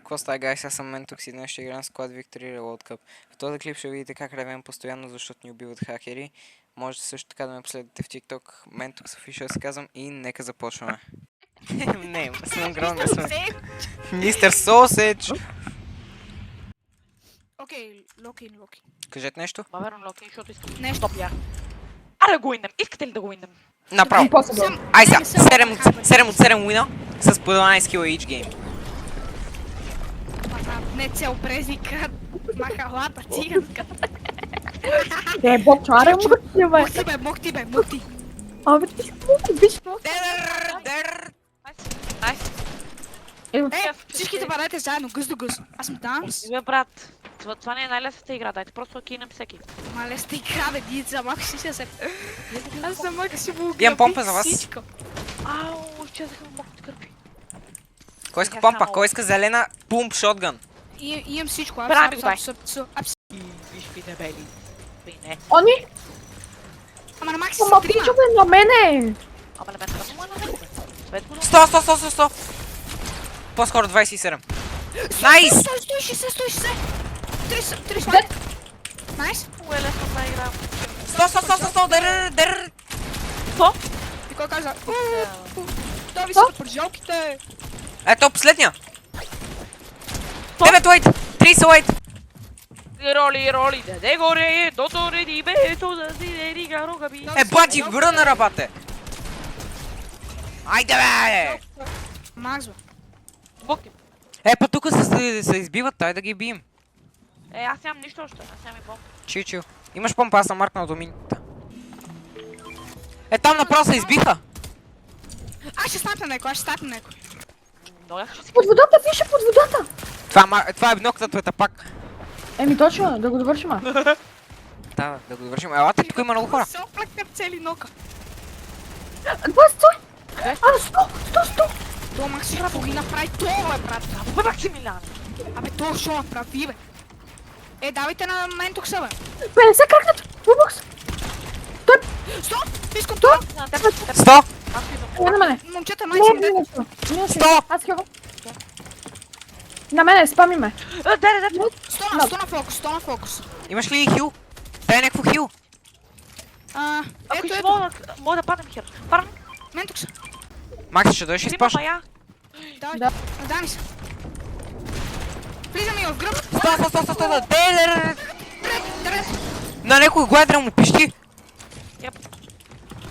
Какво става, гайс? Аз съм Mentox и днес ще играем Squad Victory Reload Cup. В този клип ще видите как ревем постоянно, защото ни убиват хакери. Можете също така да ме последвате в TikTok, Mentox Official се казвам и нека започваме. Не, съм грозна сме. Мистер Сосич! Окей, Локи. Кажете нещо? Баверно Локи, защото искам Нещо. стоп я. Аре да го уиндам, искате ли да го уиндам? Направо! Ай сега, 7 от 7 уина с по 12 кила each game. Не цел презника, махалата, циганска. Бокчара му ти, бе. Мох ти. Абе, ти си биш. Дер! Найс. Всичките бъдете заедно, гъс до гъс. Аз съм данс. Бе, брат, това не е най-лесната игра, дайте просто кинем всеки. Мале сте игра, бе, ди, замах си се. Аз замах си му Имам помпа за вас. всичко. Ау, изчезаха му мокрите кърпи. Кой иска помпа? Кой иска зелена пумп шотган? Имам всичко, Прави го, дай. И виж ви дебели. Не. Они? Ама на Макси Ама са трима. пичо, бе, на мене. Ама не ме тръгна на него, бе. Светко, 100! По-скоро 27. Найс! 160. 30. Найс. много е лесно да игра. 100! Дер! Какво? И кой каза? Да ви Що? са прежалките. Ето последния! 9 лайт! 30 лайт! Роли, даде горе, доторе ди бето, да си не рига рога би. Баджи, връна рабате! Айде бе! Макс, бе. Бокти. Па тук се избиват, тай да ги бием. Аз нямам нищо още, аз нямам и бомба. Чил. Имаш помпа, аз съм маркнал до минута. Там направо се избиха! Аз ще снапна някой. Но аз ще си Под водата, пише под водата. Това е ноктата пак. Еми точно, да го довършим. Да го довършим. Елате, тук има много хора. Се оплакнат цели нока. Това стой. 100. То Макс ще ги направи това, бе, брат. Бе, Максимилиан! Абе, то ще направи, бе. Давайте на Ментокса, бе. 50 кракнат. Бубокс. Стоп! Искам това! 100! Не на мене. Момчета, Не, майси ми не, дете. не. 100! Аз хилвам. На мене, спами ме. Дай! 100 на фокус. Имаш ли хил? Дай някакво хил. Ако ще Ето. мога да падам хер. Падам. Ментокса. Макси, ще дойдеш и спаш. Мая. Давай. Да. Дай ми се. Влизаме я в гръб. 100! Дер! Трет. На някой гледра му пищи.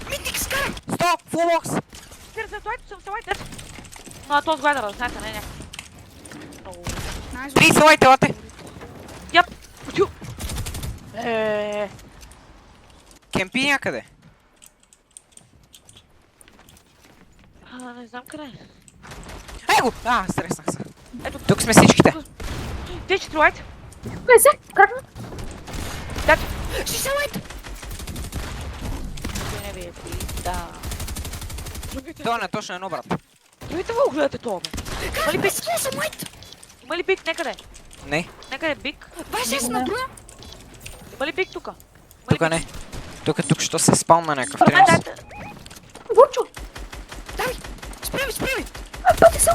Митик, скарай. 100! Фулбокс! Съм се лайтер. Но то сгледа, знаете, не. Найс, 30 лайт, елате. Отю. Кемпи някъде. Не знам къде. Ей го! Стреснах се. Ето. Тук сме всичките. Те 4 лайт. 50 кракнат. 60 лайт. Не ви е да. Това не точно едно, брат. Дойте го гледате това, бе. Има ли бик? 58 лайт. Има ли бик некъде? Не, Некъде бик? 26 на друга. Има ли бик тука? тук не. Тук що се спална някакъв Дай, тренс. дай. Вучо. Давай. Спреми. Пъти са.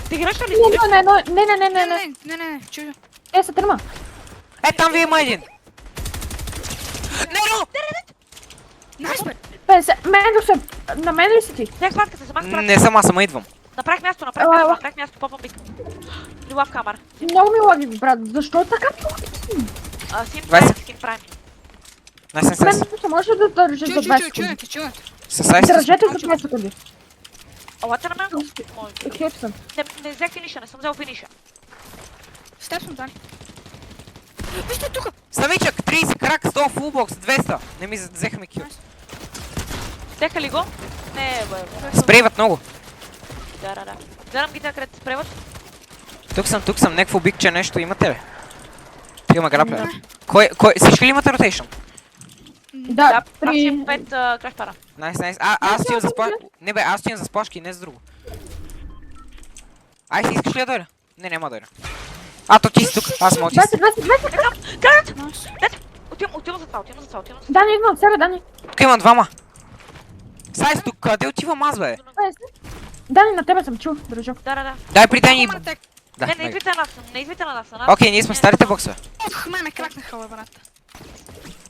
Ти играш ли? Не. Не, чуй. Те са трима. Там ви има един. Неро! Найс, бе. 50. Мене са. На мен ли си ти? Взех сматката, замах сматката. Не съм, аз само идвам. Направих място, попам бик. Лилав камър. Много ми лаги, брат. Защо така ми лаги? Син 20. прайм, скин прайм. Найс. Мен се може да държиш за 20 секунди. Чуй. С айс. Държете за 20 секунди. Елате на мен. Хеп съм. Не взех финиша, не съм взел финиша. Степ съм, Дани. Вижте тука. Самичък, 30 крак, 100 фулбокс, 200. Не ми взехме кил. Взеха ли го? Не, бе. Спрейват много. Да. Гледам ги където се спреват. Тук съм, някакво бикче нещо имате ли? Тук има грапля. Кой, всички ли имате ротейшн? Да, Аз при... имам 5 краш пара. Найс. Аз отивам за сплашки. Не бе, аз отивам за сплашки, не за друго. Ай, си искаш ли да дойда? Не, няма да дойда. То ти си тук, аз мога ти си. 20. Гранат! Найс. Отивам за това. Дани, идва от себе, Дани. Тук има двама. Сайс, тук къде отивам аз, бе? 50. Дани, на тебе съм чул, държа. Да. Дай при Дани. Да, Не нали. идвайте на нас, не идвайте на нас. Окей, ние сме старите боксове. Ох, ме кракнаха, бе, брат.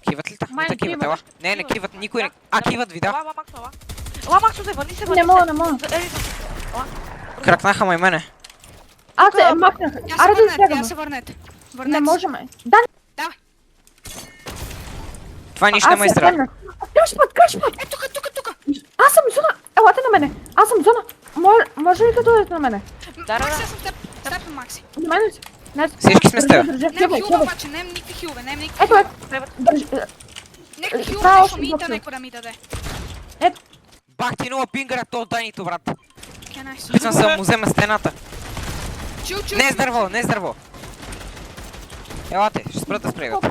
Киват ли та? Май, Та киват, киват. ела. Не, киват, никой не... А, киват ви, да. Ела, Максо, ела. Ела, Максо, върни се, върни Не се. мога, не мога. Кракнаха ме и мене. Аз се махнах. Я се Аре да върнете, я избягаме. се върнете. Не Върнете се. можем. Да, Давай. Това нищо не аз ме се изтреля. върнах. Крашпът! Е, тука. Аз съм зона. Елате на мене. Аз съм зона. Може ли да дойдете на мене? Да. Макси, аз съм теб. Теб, Макси. На мене си. Найс. Всички сме с Държа, теб. държа. Не Кивай, хилове, кивай. обаче, не никакви хилове, не никакви Ето, хилове. ето. Държи. Никакви хилове, това е нещо още ми ита боксер. некой да ми даде. Бах ти нова пингъра, то данито, брат. Окей, найс. Питам се да му взема стената. Чил. Не е здраво, не е здраво. Елате, ще спра да спрегат.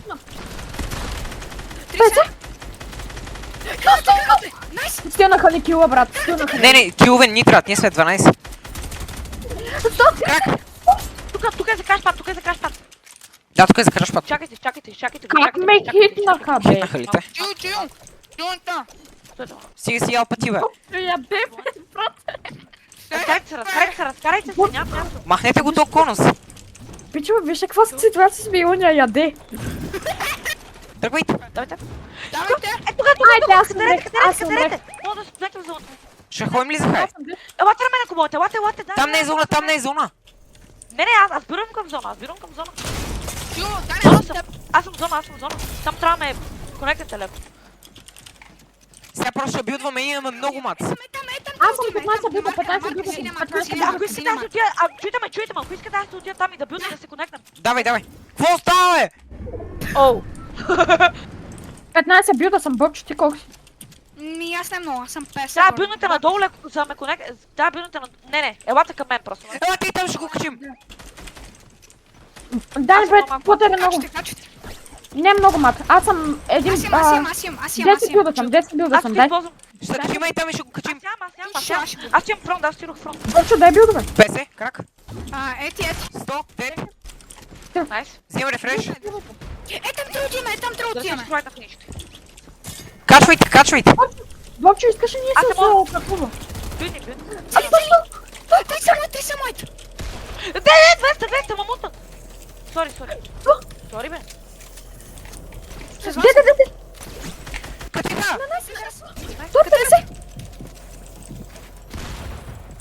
Найс. Стилнаха ни кила, брат. Стилнаха ни. Не, килове ни трябват, ние сме 12. Как? Тук е за крашпад, тук е за крашпад. Да, тук е за крашпад. Чакайте. Как ме хитнаха, бе? Хитнаха ли те? Чил. Чил там. Стига си ял пъти, бе. Я бе, Разкарайте се, няма място. Махнете го то конус. Пичува, виж каква ситуация с Милуния яде. Тръгвайте. Давайте. Давайте. Айде, аз съм лек, аз съм лек. Мога да спрете в зоната. Ще ходим ли за хай? Аз съм лек. Елате на мен, ако можете, елате, да. Там не е зона, там не е зона. Не, аз бирам към зона, Чил, Дани, Зона аз съм съм. теб. Аз съм зона. Там трябва да ме конектите леко. Сега просто ще билдваме и имаме много мац. Там. Аз съм 15 бита, 15 бита, 15 Ако искате аз да отида, чуйте ме, ако искате аз да отида там и да билдам да се конектнем. Давай. Какво става, бе? Оу. 15 бита съм бърчо, ти колко си? Аз не много, аз съм 50. Трябва да билднете надолу леко, за да ме конектнете. Трябва да билднете на... Не, елате към мен просто. Елате и там ще го качим. Дай, Аз бе, съм малко. потър много. Качвате. Не много мат. Аз съм един... Аз имам. 10 билда съм, 10 билда Аз съм, ще дай. използвам. Ще качим и там и ще го качим. Аз имам фронт, аз стирох фронт. Бърчо, дай билда, бе. 50, крак. Ети. 100, 9. Найс. Взимам рефреш. Там трябва Да си отиваме. изправите в нищите. Качвайте. Бърчо, искаш ли ние Аз се не мога. отракува? Билдни. Те са моите. 200, мамута. Сори. Сори, бе. Де. Катина. 150!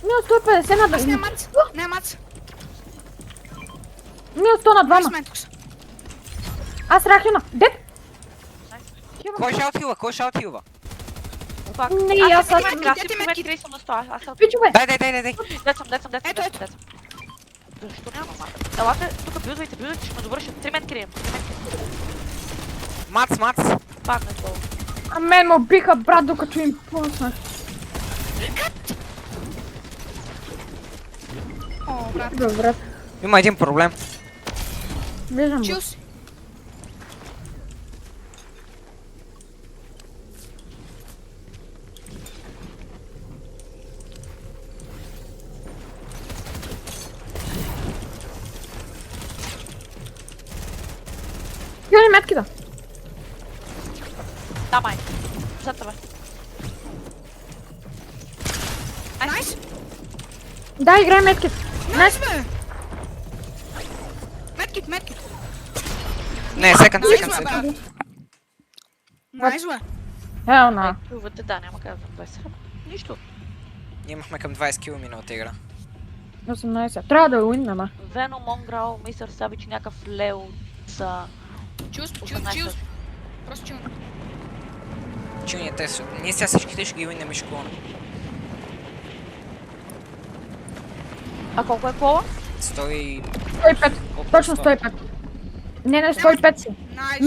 Минус 150 на Аз не 2. мац. Не мац. Минус 100 на 2. Ментокс. Аз рахина. Дед! Кой ще отхилва? Не, аз съм съм- аз си метки рейсъм на 100. Аз съм... Пичове! Дай. Дет съм. Ето. Защо няма мата? Елате, тук билдвайте, ще ме довършат. 3 мен крием. Мац. Пак не долу. А мен ме убиха, брат, докато им пуснах. О, брат. Добре, брат. Има един проблем. Виждам го. Чус. Кюли метки да. Да, май. Зад тебе. Найс. Да, играй метки. Найс, бе. Медкит. Не, секънд. Найс, бе. Hell no. Чувате, да, няма как да 20. Нищо. Ние имахме към 20 кил миналата игра. 18. Трябва да уиннем, а. Вено, Монграл, Мистер Савич, някакъв Лео са... Чус. 18. Просто чул. Ние сега всичките ще ги винем и школа. А колко е кола? 100. 105. Точно 105. Не, 105 си. Найс.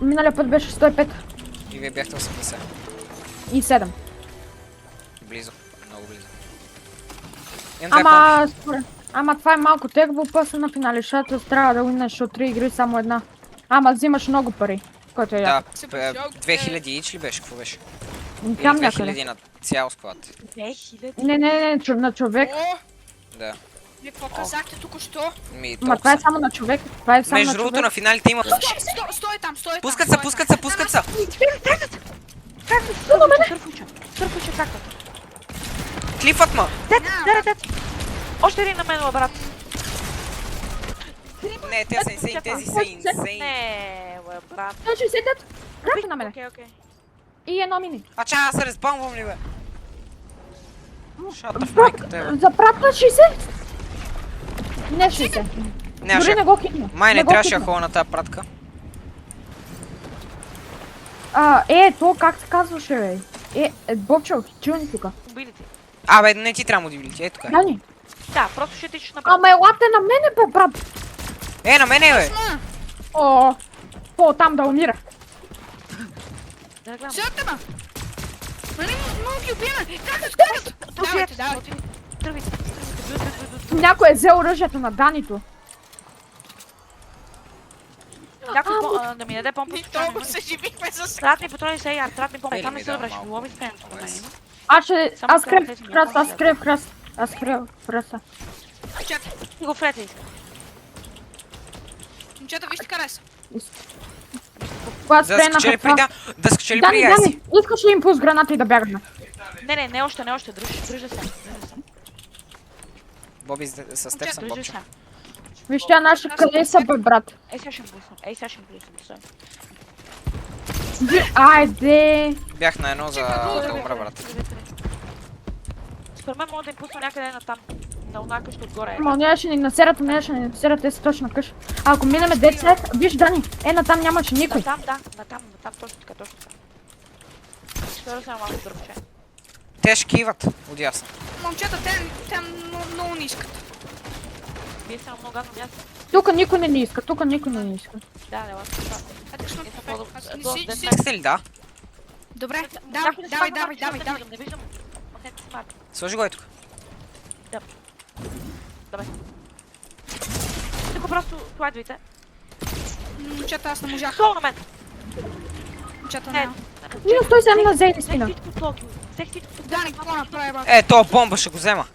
Миналия път беше 105 И вие бяхте 80. и 7. Близо. Много близо. Имам две Ама това е малко тегаво после на финали, защото трябва да уинеш от 3 игри само една. Ама взимаш много пари, който е Да, яко. 2000 ич ли беше? Какво беше? Или Там 2000 някъде. на цял склад. 2000. Не, на човек. О, Да. вие какво казахте току-що? Ама това е само на човек. Това е само Между на другото човек. на финалите има... Стой там. Пускат се! Сърфуча, както. Клифът ма! Дет. Още един на мен, брат. Не, те са инсейн, тези са инсейн. Не, бе, брат. 160, крапа на мене. Окей. И едно мини. А ча, аз се респаунвам ли, бе? Шата в майката, бе. Запратна 60? Не 60. Дори не го хитна. Май не го трябваше да хитна. ходя на тази пратка. То как се казваше, бе? Бобчо, чил ни тука. Убили ти. Абе, не ти трябва модибилити, ето така. Дани. Да, просто ще тичаш напред. Ама елате на мене, бе, брат. На мене, бе! Там да умира. Да гледам. Сядате ма! Нали много ги убиваме! Как? Давайте. Тръгвайте. Някой е взел оръжието на Данито. Някой да ми даде помпа. Толкова се живихме с... Трябва ми патрони са яр, трябва ми помпа. Ей, Там ми не се дава добре, ще малко. лови спенето на мен. Аз крев в кръст, аз крев в кръста. Момчета, Ти го фрете иска. момчета, вижте къде са. Когато Да спрена скачали при хапва. да скачали при Дани, Айси. искаш ли импулс граната и да бягаме? Не още. Дръж да се. Боби, с теб съм Дръж да Бобчо. се. Виж тя наша къде са, бе, брат? Ей, сега ще им блъсна. Айде! Бях на едно за да умра, брат. Според мен мога да им пусна някъде на там. На една къща отгоре. Ама нямаше ни насерат, те са точно на къща. Ако минеме децет, виж Дани, натам нямаше никой. Натам, точно така. Ще да се малко дърбче. Те ще киват отясно. Момчета, те много не искат. Вие сте на много гадно място. Тук никой не ни иска. Да, ласка това. Ето сме. Аз не си... Искате ли да? Добре, давай. Не виждам. Махнете смарт. Сложи го е тук. Давай. Тук просто слайдвайте. Момчета, аз не можах. Долу на мен. Момчета, Не. няма. Минус 107 на Зейни Взех спина. всичко Токио. Дани, какво направи, брат? То бомба ще го взема.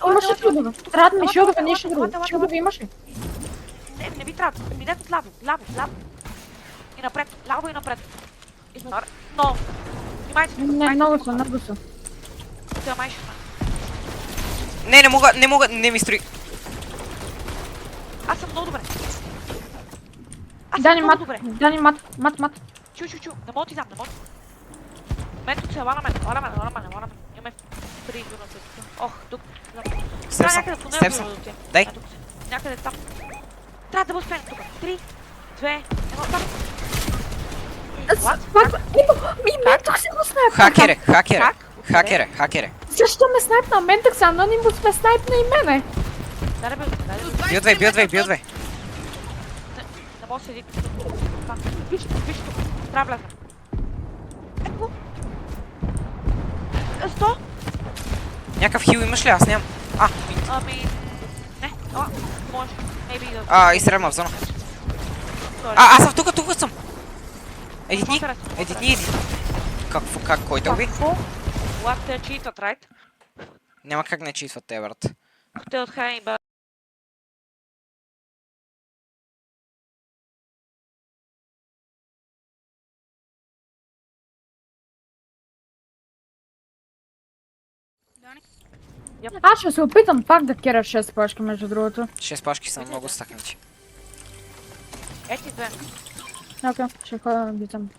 Имаше шилдове. Трябва да ми шилдове, ние шилдове. Шилдове имаш ли? Не ви трябва. Минете от ляво. И напред. Ляво и напред. Но. Внимайте. Не, много са. Сега май ще Не мога, не ми строи. Аз съм много добре. Дани, мат. Чу. Не мога ти дам, Мен тук се лана мен. Имаме 3 юната. Ох, тук. Степ съм. Някъде по него да отидем. Дай. Някъде там. Трябва да го успеем тук. 3, 2, 1, там. И Менток се го снайпна. Хакере. Защо ме снайпна? Менток са анонимус ме снайпна и мене. Дай бе. Билдвей. Не мога да седи. Виж тук. Трябва влезна. Ето го. 100. Някакъв хил имаш ли? Аз нямам. Ами... Не. Може. Maybe да... Изстрелям в зона. Sorry. Аз съм тук съм. Едитни. Интересно. Как, кой да уби? What the cheated, right? Няма как не читват те, брат. Те от хай, бе. Аз ще се опитам пак да кера 6 пашки, между другото. 6 пашки са много стакнати. Ети две. Окей, ще ходя да битам.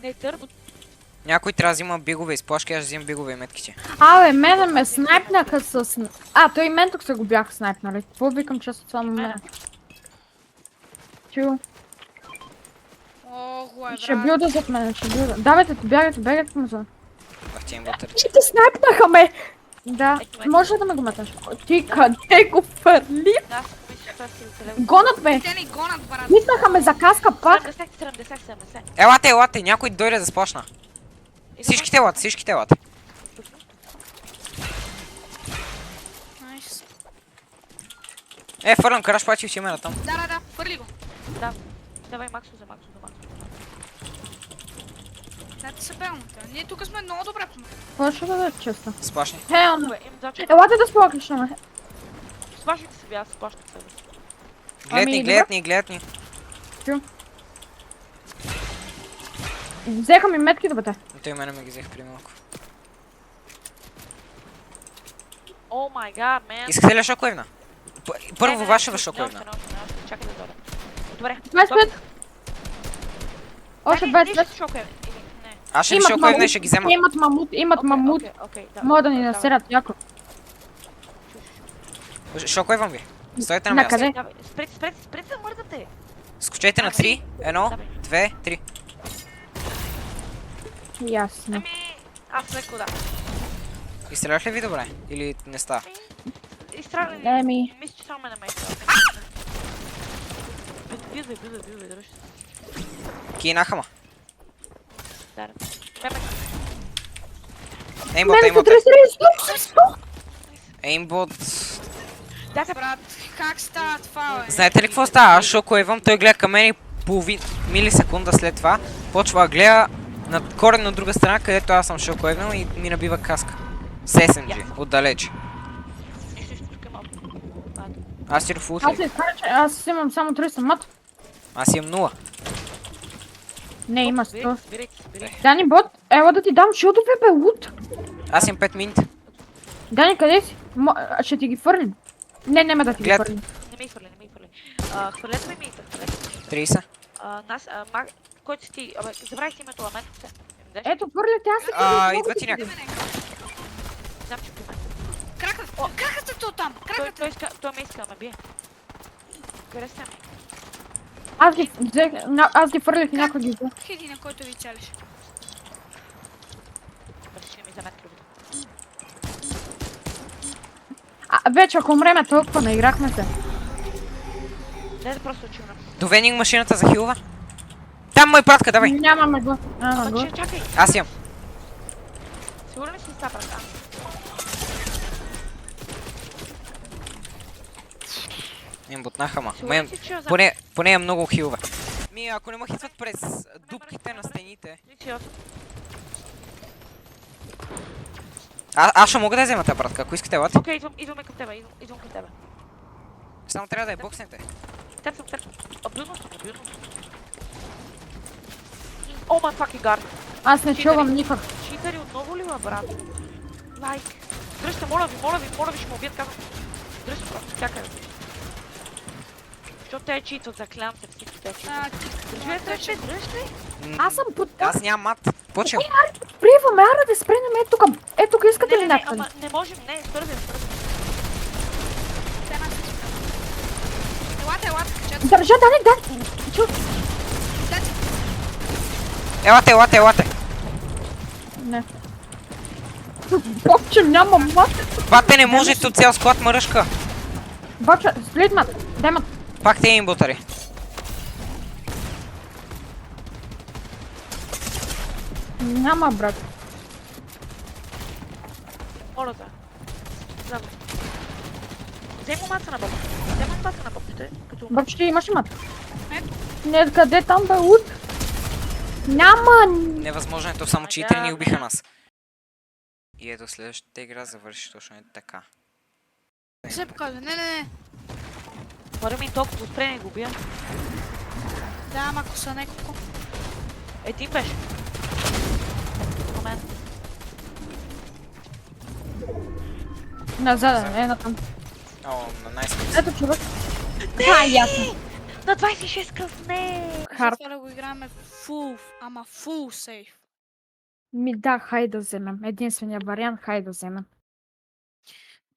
Не търбо. Някой трябва да взима бигове из плашки, аз ще взимам бигове и метките. Абе, мене ме снайпнаха с... той и Менток се го бяха снайпнали. Какво викам често това на мене? Чу. Ого, Ще билда зад мене, ще билда. Давайте, бягайте му за. Бах ти им вътре. Ще те снайпнаха, ме! Да, може да ме го меташ? Ти къде го фърли? Да, мисля, това си откъде. Гонат ме! те ни гонат, брат. Митнаха ме за каска пак. 70. Елате, някой дойде да сплашна. Всичките елате. Найс. Фърлям караш плачи, ще има там. Да, хвърли го. Давай Максо за Максо. Дайте се пълно. Ние тук сме много добре. Какво ще даде често? Сплашни. Хелно! Добре, им заче. Елате да сплакаш на ме. Сважите се, аз сплащам себе си. Гледат ни. Взеха ми метки да бъде. Той мене ме ги взех при малко. О май гад, мен. Искате ли шоковевна? Първо ваша не, шокове. не, чакай да дойда. Добре. 25. Още 25. Шокове. Не. Аз ще ви шокове днес, ще ги взема. Имат мамут. Окей, да. Могат да ни Давай. насерят яко. Шокове ви. Стойте на На място. къде? Давай, спрете да мърдате. Скочете на 3. 1, 2, 3. Ясно. Ами, аз леко да. Изстрелях ли ви добре? Или не става? Изстрелен. Еми. Мисля, че само ме намества. Бюзвай, дръж. Кинаха ма. Да. Бебе, Еймбот, Мене еймбот. 30. Еймбот. дайте Брат, как става това, бе? Знаете ли какво става? Аз шокуевам, той гледа към мен и половин милисекунда след това почва да гледа на коренно от друга страна, където аз съм шокуевнал и ми набива каска. С SMG, отдалеч. Нищо, тук е малко. Аз си рефултвай. Аз имам само 30 мат. Аз имам 0. Не, има 100. Спирайте. Дани бот, ела да ти дам шилдове, бе, лут. Аз имам 5 минути. Дани, къде си? Ще ти ги фърлим. Не, няма да ти ги Глед. фърлим. Не ме хвърли. Хвърлете ми мийте, хвърлете. 30. Който си ти, забравих името, ламент се. Ето, фърляте, аз се Идва ти някакъв. Знам, че при мен. Краката то там, краката. Той ме иска да ме бие. Къде сте? Аз ги фърлих и някой ги взе. Хиди, на който ви целиш. Ще ми замет любите. Вече, ако умреме толкова, наиграхме се. Дай да просто чувам. До венинг машината за хилва. Там мой пратка, давай. Нямаме го. Нямаме го. Чакай. Аз имам. Сигурен ли си става брат? Им бутнаха ма. Сигурен си, че я Поне имам много хилове. Ако не ме хитват през дупките на стените. 38. Аз ще мога да взема тази пратка, ако искате лад. Окей, идваме към тебе, идвам към тебе. Само трябва да я бокснете. Тепсам. Абюдно. О, ма fucking god. Аз не чувам никак. Читари отново ли, брат? Лайк. Дръжте, моля ви, ще му убият, казвам. Дръжте, просто, чакай. Защото те читат, заклявам се всички те читат. Дръжте. Аз съм под... Аз нямам мат. Почвам. Сприваме, ара да спренем ето тук. Ето тук искате ли Не, някъде? ама не можем, не, свързан. Те на всички. Елате, качете. Държа, Дани. Чу. Елате. Не. Бобче, няма мат. Бате не може тут цял склад мръшка. Бобче, сплит мат. Дай мат. Пак те им бутари. Няма, брат. Моля те. Здраво. Взема маца на бобчите. Бобче, имаш ли мат? Не, къде там бе, лут? Няма. Невъзможно е, то само че и ни убиха нас. И ето следващата игра завърши точно е така. Се показва, не. Мора ми толкова спре, не го бия. Да, ама ако са неколко. Един беше. Момент. Назад, на там. О, на найс. Ето човек. Да, ясно. На 26 късне! Хард. Това да го играем full сейф. Да, хай да вземем. Единствения вариант, хай да вземем.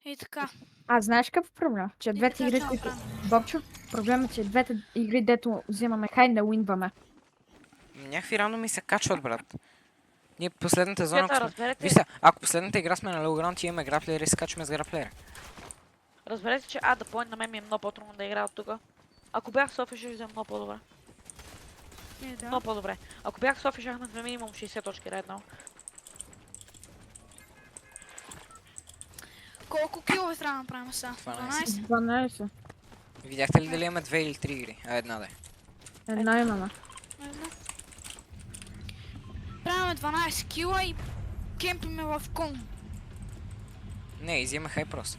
И така. Знаеш какъв е проблем? Че двете игри, които... Бобчо, проблемът е, че двете игри, дето взимаме, хай не уинваме. Някакви рано ми се качват, брат. Ние последната зона... Света, разберете. Вижте, ако последната игра сме на Лоу и имаме граплери, се качваме с граплери. Разберете, че да point на мен ми е много по-трудно да играя от тук. Ако бях в София, ще взема много по-добре. Да. Много по-добре. Ако бях в София, щяхме минимум 60 точки редно. Колко килове трябва да направим сега? 12. 12. Видяхте ли дали имаме 2 или 3 игри? Една да е. Една имаме. Едно. Правим 12 кила и кемпиме в кон. Не, изиме хай просто.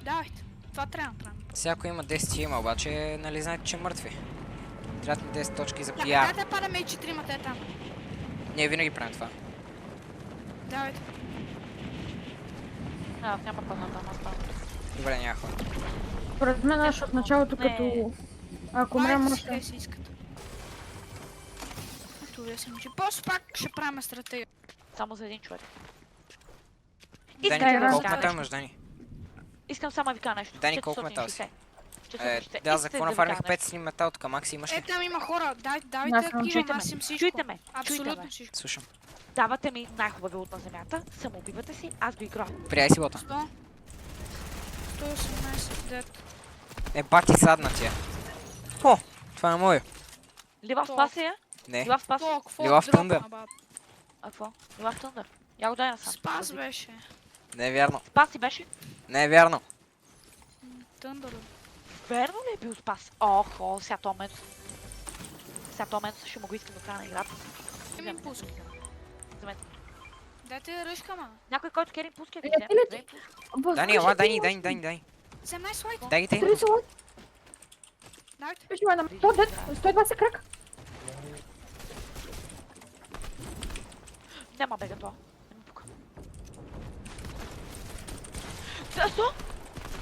Давайте. Това трябва да правим. Всяко има 10 има, обаче нали знаете, че мъртви. Трябва ни 10 точки за Да, пиар. дайте падаме и 4-мата там. Ние винаги правим това. Давайте. Няма пълната, ама стана. Добре, няма хора. Според мен още от началото, Не. като... Ако умрем Майка още... си искат. Ето я съм, че после пак ще правим стратегия. Само за един човек. Дани, да, колко да. метал имаш, Дани? Искам само да ви кажа нещо. Дани, колко метал си? 460. Да, за Искате какво ви нафармих кажа 5 сни метал, тук Макси имаш Е, ли? там има хора. Аз Давайте съм. такива, Чуйте аз ме, им всичко. чуйте ме, чуйте Абсолютно ме. всичко. Слушам. Давате ми най-хубавия от на земята, самоубивате си, аз го играя. Прияй си бота. 100. 118, дет. Е, бати садна тя. О, това е мое. Лива в То. спаси я? Не. Лива в спаси? То, какво Лила в дропна, Thunder. бат? А какво? Лива в Thunder. Я го дай насам. Спас беше. Не е вярно. Спаси беше? Не е вярно. Тъндър. Верно ли е бил спас? Охо, сега то мен. Сега то мен ще му го искам до края на играта. Има им пуск. Вземете. Дайте ръжка, ма. Някой, който кери пуски, ви Е, вземе. ти ли Дай ти? пуски. Дани, ела, Дани. 17 лайк. Дай ги те. 30 лайк. Дайте. Виж ме на... То дет, 120 крак. Няма бега това. Не ми пука. Защо?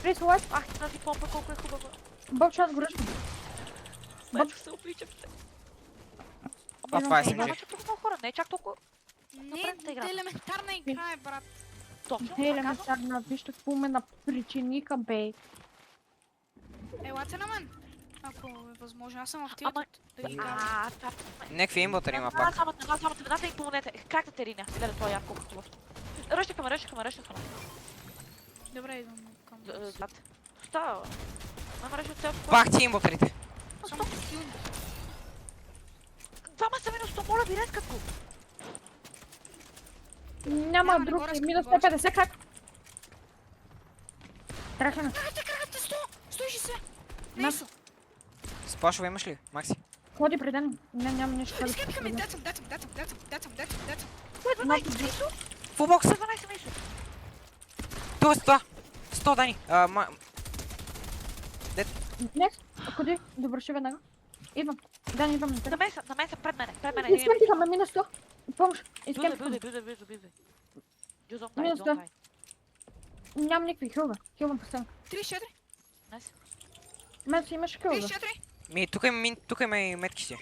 30 лайк. Ах, тази помпа колко е хубава. Бобчо, аз горещам. Мето се обичам. А, това е Няма SMG. чак толкова много хора, не е чак толкова Не, предната игра. елементарна игра е, брат. точно. Е, това казвам. елементарна, вижте какво ме напричиника, бе. Елате на мен. Ако е възможно, аз съм в Ама- тилтът. Да ги кажа. Това. Някакви имботъри има Една пак. само, веднага и помогнете. Кракнете линия. Гледа това ярко като лъв. Ръщахаме. Добре, идвам към вас. Зад. Става. Мама ръща цялото. Пак ти имботарите. Само килни. Двама са минус 100, моля ви, рескат го. Няма не друг, го разкрива, минус не го 150 крак. Трахаме. Кракате 100! 160! На. Нейсо! Сплашове имаш ли, Макси? Ходи при мен. Не, нямам нищо. да Изкепиха ми, правя. децам. Кой е 12 нисо? Фулбокс! 12 нисо. Това е 100. 100, Дани. Не, ходи, добърши веднага. Идвам. Да, не идвам на теб. На мен са пред мене. Изкемпиха ме минус 100. Помощ. Изкемпиха ме. Билде. Юзом Минус дай. да. Нямам никакви хилва. Хилвам последно. 34! Найс. Мен си имаш хилва. 34! Тук има и метките.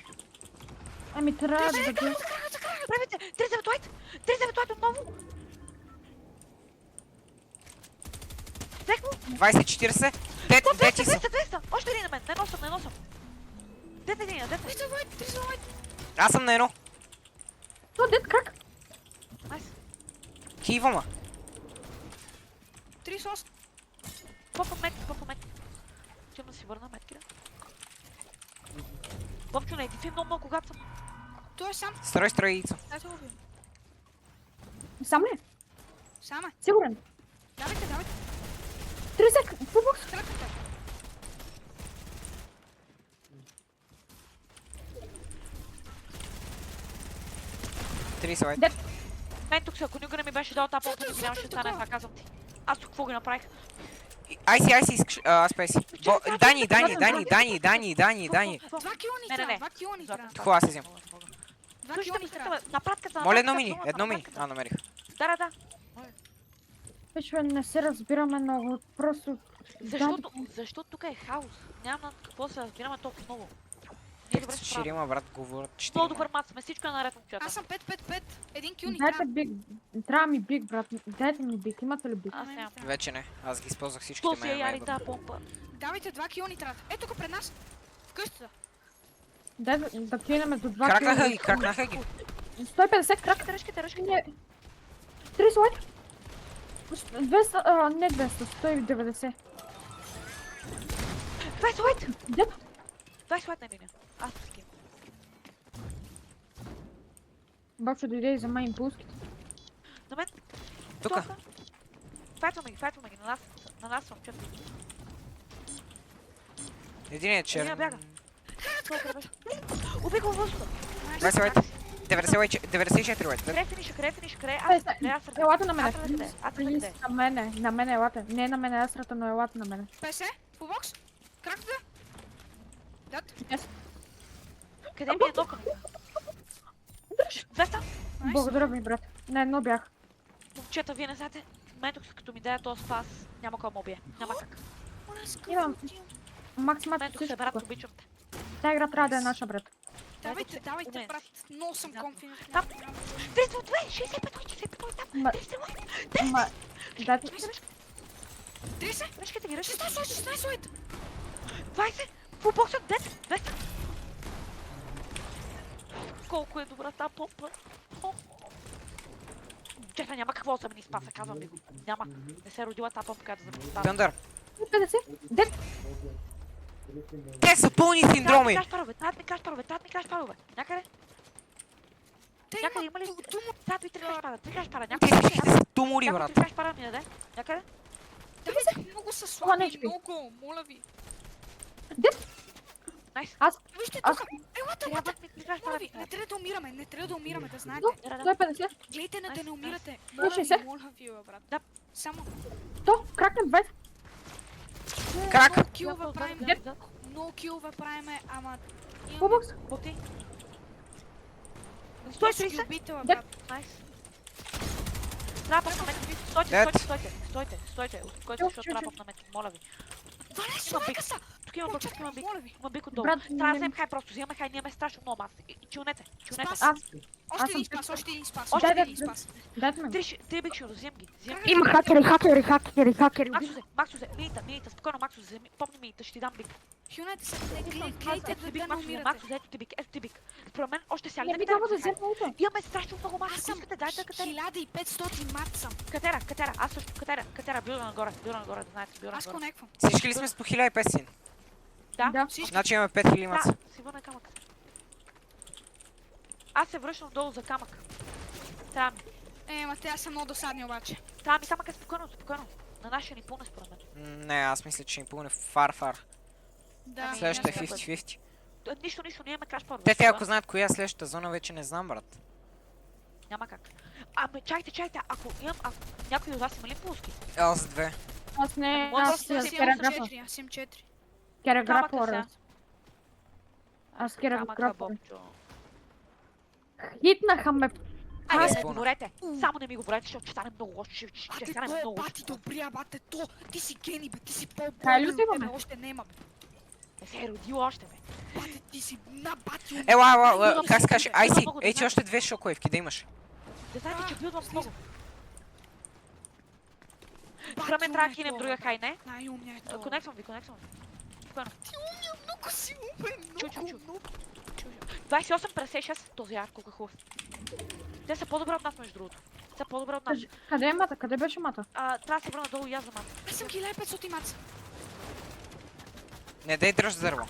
Ами трябва да ги... Правите! 39 лайт! 39 лайт отново! Взех му! 20-40. Дет, дети са. 200! Още един на мен! Не носам! Дете един, дете! 30 лайт! Аз съм на едно. То, дет крак. Найс! Хивама. 38! Попа мет! Ще да си върна меткира. Бомчо, не едифи много, когато съм. Той е сам. Строй яйцо. Дайте го убием. Сам ли? Сама. Сигурен. Давайте. 30 фулбокс. Кракате. Три са лайт. Мен тук, ако никога не ми беше дал тази помпа, никога нямаше да стане това, казвам ти. Аз тук какво го направих? Айси, искаш. Аз песи. Дани. 2 кила ни Не. трябва. 2 кила ни трябва. Какво аз се взимам? 2 Тук кила ще ни ми трябва. на пратката. Моля едно мини. Намерих. Да. Виж, не се разбираме много. Просто... Защото тук е хаос. Няма какво да се разбираме толкова много. Ние Тъй добре като се справим. ширима, брат, говорят Много 4. добър мат сме, всичко е наред, момчета. Аз съм 5. Един кил ни Дайте трябва. биг. Трябва ми биг, брат. Дайте ми биг. Имате ли биг? Аз нямам. Вече не. Аз ги използвах всичките Що си е ме. яри тази помпа? Давайте 2 кила ни трябва. Ето тук пред нас. В къщата. Дай да кинеме до 2 кила. Кракнаха ги. 150 крак. Ръшките. Не. 30 лайк. 200, не 200, 190. 20 лайт! Дет, 20 лайт на линия. Аз се скин. Бабчо дойде и за мен импулските. На мен. Тука. Файтваме ги. На нас съм чет. Единият Един черен. бяга. Убий го в въздуха. 20 лайт. 94 лайт. Крефиниш. Аз Елата на мене. Аз Плиз, на мене елата. Не на мене астрата, но елата на мене. 50. Фулбокс. Кракате. Дат. Къде ми е дока? 200. Найс. Благодаря ви, брат. На едно бях. Момчета, вие не знаете. Ментокс, като ми даде този спас, няма кой ме убие. Няма как. Имам. Максимат Ментокс, всичко. брат, обичам те. Тая игра трябва да е наша, брат. Давайте, давайте, Момент. брат. Много съм Да. конфидент. Там. 302, 65 лой, там. Ма- 10 лой. Ма, дайте. 30? Връшкайте ги, 16 лойт, 16 лойт. 20. Фулбоксът, 10, 200. Колко е добра тази помпа. Честно, няма какво да ми спаса, казвам ви го. Няма. Не се е родила тази помпа, която да ми спаса. Тъндър. 50. Дет. Те са пълни синдроми! Трябва ми краш парове. Някъде? Те Някъде имат има ли? дума. Трябва ми 3 краш пара. Те Някъде? всичките са тумори, Някой брат. 3 краш пара ми даде? Някъде? Давайте, много са Това не е слаби, човек. много, моля ви. Найс. Вижте Аз- тук. Елате, Трябва елате. ми 3 краш Моля пара. ви, не трябва да умираме, не трябва да умираме, да знаете. 150. Глейте на да не Найс, умирате. найс. Моля ви, бе, брат. Да. Само 100. Кракнем 20. Крак! много килове правим, Дед. много килове правиме, ама... Фулбокс. Боти. Стой си ги 130. убите, бе, Дед. брат. Найс. Трапът на мен. Стойте, Дед. стойте. Успокойте, защото Чу, чу. трапът на мен. Моля ви. 12 Има човека са! Тук има бък, тук има бик. Моля ви. Има бик отдолу. Брат, Трябва да не- вземем хай просто. Вземаме хай, ние имаме страшно много маса. И чунете. Спас. Аз. Още един съм спас, още един спас, Още още един. един спас. Дайте ме. Три бик шилда, взем ги. Има хакери. Максузе, минита, спокойно Максузе, помни минита, ще ти дам бик. Хюнете се, глейте Ето ти бик, да не Максузе, умирате. Максузе, ето ти бик. Според мен още сега Не не би трябва да взема ото. Имаме страшно много маса, Аз ако съм искате, дайте Катера. 1500 мат съм. Катера, аз също, Катера, билда нагоре, да знаете, билда Аз нагоре. конеквам. Всички ли сме с по 1500? Да, Всички. Значи имаме 5000 маца. да, си върна камък. Аз се връщам долу за камък. Трябва ми. Ма те аз съм много досадни обаче. Трябва ми камък е спокойно. На нашия ни пълне според мен. Не, аз мисля, че ни пълне фар. Да. Ами, Следващата е няма 50-50. Нищо, ние имаме краш първо. Те ако знаят коя е следващата зона, вече не знам, брат. Няма как. Ами, чайте, ако някой от вас има ли пулски? Else 2. Аз не, Може аз да Аз си си имам кераграфа. 4, аз имам 4. Кераграфа, Камъка оръс. Аз Камъка, кераграфа. Бобчо. Хитнаха ме. Айде, Аз не пълна. говорете. Само не ми говорете, защото ще стане много лошо. Ще Бате, стане то е много бати лошо. добрия, бате, то. Ти си гени, бе, ти си Кай ли по-добър от отиваме? тебе, още нема, бе. Не се е родил още, бе. Бате, ти си на бати. Ела, как се каже? Много Айси, много ей ти да още 2 шокоевки да имаш. Да знаете, че билдвам слиза. много. Бати, Според мен трябва да умният кинем то, другия бе. хай, не? Най-умният е то. Конектвам ви. Спокойно. Ти умния, много си умен, Чу. много. 28 през 6, този арк, колко е хубав. Те са по-добре от нас, между другото. Те са по-добре от нас. Къде е мата? Къде беше мата? Трябва да се върна долу и аз за мат. Аз съм 1500 мат. Не, дай дръж дърво.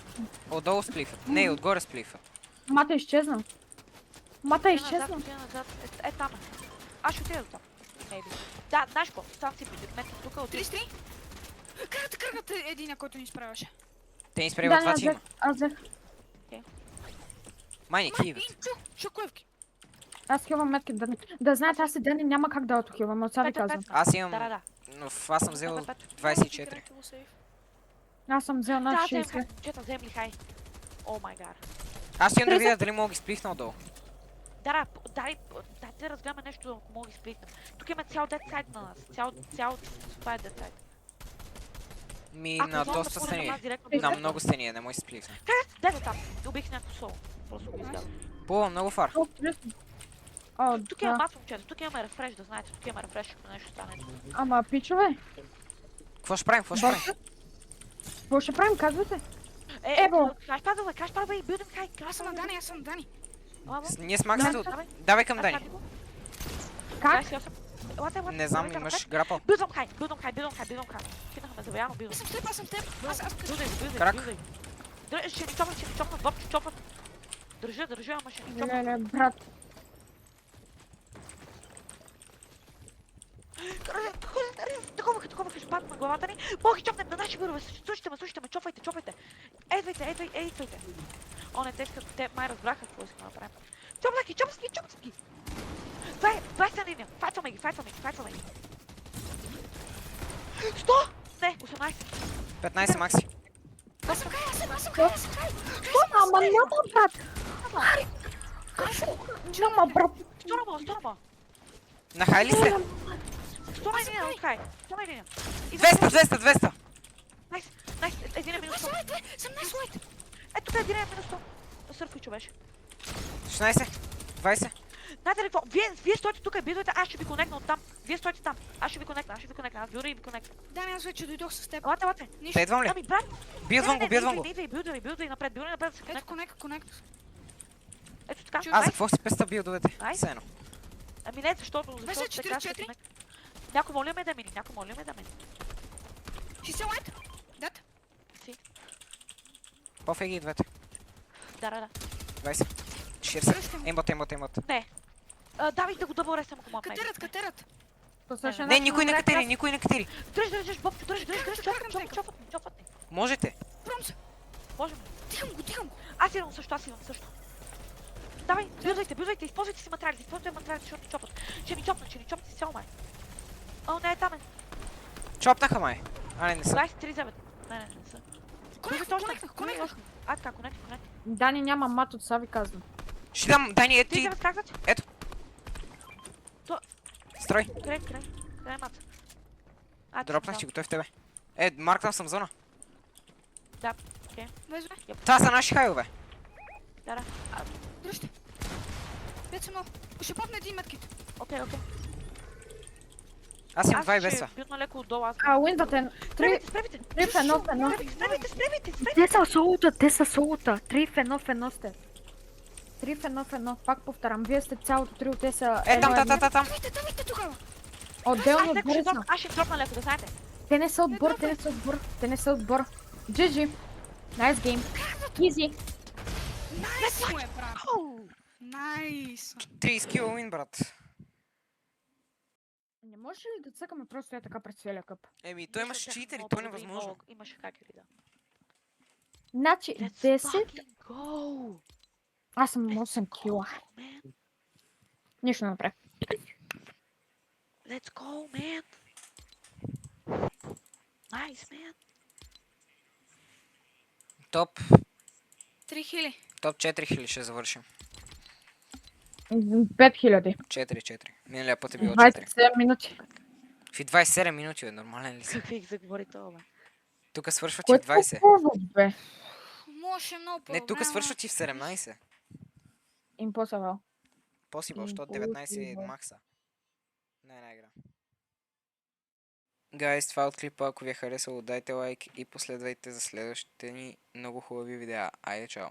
Отдолу сплифът. Не, отгоре сплифът. Мата изчезна. Мата изчезна. Отида назад. Е, там. Аз ще отида до там. Maybe. Да, знаеш какво? Став си мен тук отида. 33? Кръгът е един, който ни справяше. Те ни спреват Да, два аз тима. взех. Аз взех. Май не киват. Шокоевки. Аз хилвам метки. Да знаете, аз и Дени няма как да отохилвам. От сега ви казвам. Аз имам... Да. Но аз съм взел Пет. 24. Аз съм взел Да, над взем 60. хай. Чета, взем ли хай? О май гад. Аз имам да 30. видя дали мога да ги сплифна отдолу. Дайте разгледаме нещо, ако мога да сплитнем. Тук има цял дед сайт на нас. Това е дед сайт. Ми Ако на можем да доста пуснем стени. нас директно На до- много стени, не може да сплифна. Дай го там. Убих някакво соло. Просто го изгледам. Пулва много фар. О, чудесно. О, Тук има да. мат, момчета. Тук имаме рефреш, да знаете. Тук има рефреш, ако нещо стане. Ама, пичове, Какво ще правим? Какво ще правим? какво ще правим, казвате? Ево! Каш падове и билдим хай. Аз съм на Дани, аз съм на Дани. Ние с Макс Да. тут. Давай към Дани. Как? Не знам, имаш грапъл. Билдвам хай. Кинахме завояно, Аз билдвам. съм с теб, аз съм с теб. Аз Крак. Ще ни чопнат, Боб, ще чопнат. Държа, ама ще ни чопнат. Леле, брат. Такова ще падна на главата ни. Мога ги чопнем на наши вирове. Слушайте ме, чопвайте. Едвайте. О, не, те май разбраха какво искам да направим. Чопнат ги. 20 на линия. Файтваме ги. 100! Не, 18. 15 Макси. съм хай. Ама няма, брат. Няма, брат. Сторома. На хай ли сте? Сторома Само така е. Само един. 200! Найс, един е минус 100. Съм найс лайт. Ето тук един е минус 100. Сърфай, човеше. 16, 20. Знаете ли какво? Вие стойте тук и бидвайте, аз ще ви конекна оттам. Вие стойте там. Аз ще ви конекна. Аз бюра и ви конекна. Дани, аз вече дойдох с теб. Елате. Нищо. Педвам ли? Ами, брат. Билдвам го. Не, билдвай напред, да се Ето, конекна. конект. Ето така. Чу- Аз за какво си песта билдовете? Ай. Все едно. Ами не, защото 24, така ще 4. конекна. Някой моля ме да мини, Си се лайт? Дат. Си. Пофе ги и двете. Да. 20. 40. Ембот. Не. Давай да го дъбъл ресам, ако мога. Катерат. Послушай, Не, никой не катери. Дръж, Бобчо, дръж, чофът ни. Можете. Промс. Можем. Дигам го. Аз имам също. Давай, билдвайте, използвайте си материалите, защото ни чопат. Ще ни чопнат си цяло май. О, не е там. Чопнаха май. А, не са. 23-9. Не са. Конектнах. А, така, конект. Дани няма мат от Сави казвам. Ще дам, Дани, ето ти. 3-9 казват? Ето. Строй. Край мат. Дропнах ти го, той в тебе. Маркнал съм зона. Влезе. Това са наши хайове. Да. Дръжте. Дет съм много. Ще попне един медкит. Окей. Аз имам 2 беса. Аз ще бютна леко отдолу, аз. Уинвате. Спревите! 3 в 1. Спревите! Те са солута. 3 в 1 сте. 3 в 1. Пак повторям. Вие сте цялото трио, те са... Там. Давайте тогава. Отделно Аз бързо. ще дропна леко, да знаете. Те не са отбор. GG. Nice game. Easy. Найс му е, брат. Найс. 30 кил уин, брат. Не може ли да цъкаме просто я така през целия къп? Той имаше читери, то е невъзможно. Имаше хакери, да. Значи, Let's 10... fucking go! Аз съм 8 кила. Man, Нищо не направя. let's go, man! Nice, man! Топ 3000. 4000 ще завършим. 5000. 4. Миналия път е било 4. 27 минути. В 27 минути, бе, нормален ли си? Какви заговори това, бе? Тук свършват и в Което 20. хубаво, бе. Може много по Не, тук свършват и в 17. Impossible. Possible, защото 19 е макса. Не, игра. Гайс, това от клипа, ако ви е харесало, дайте лайк и последвайте за следващите ни много хубави видеа. Айде, чао!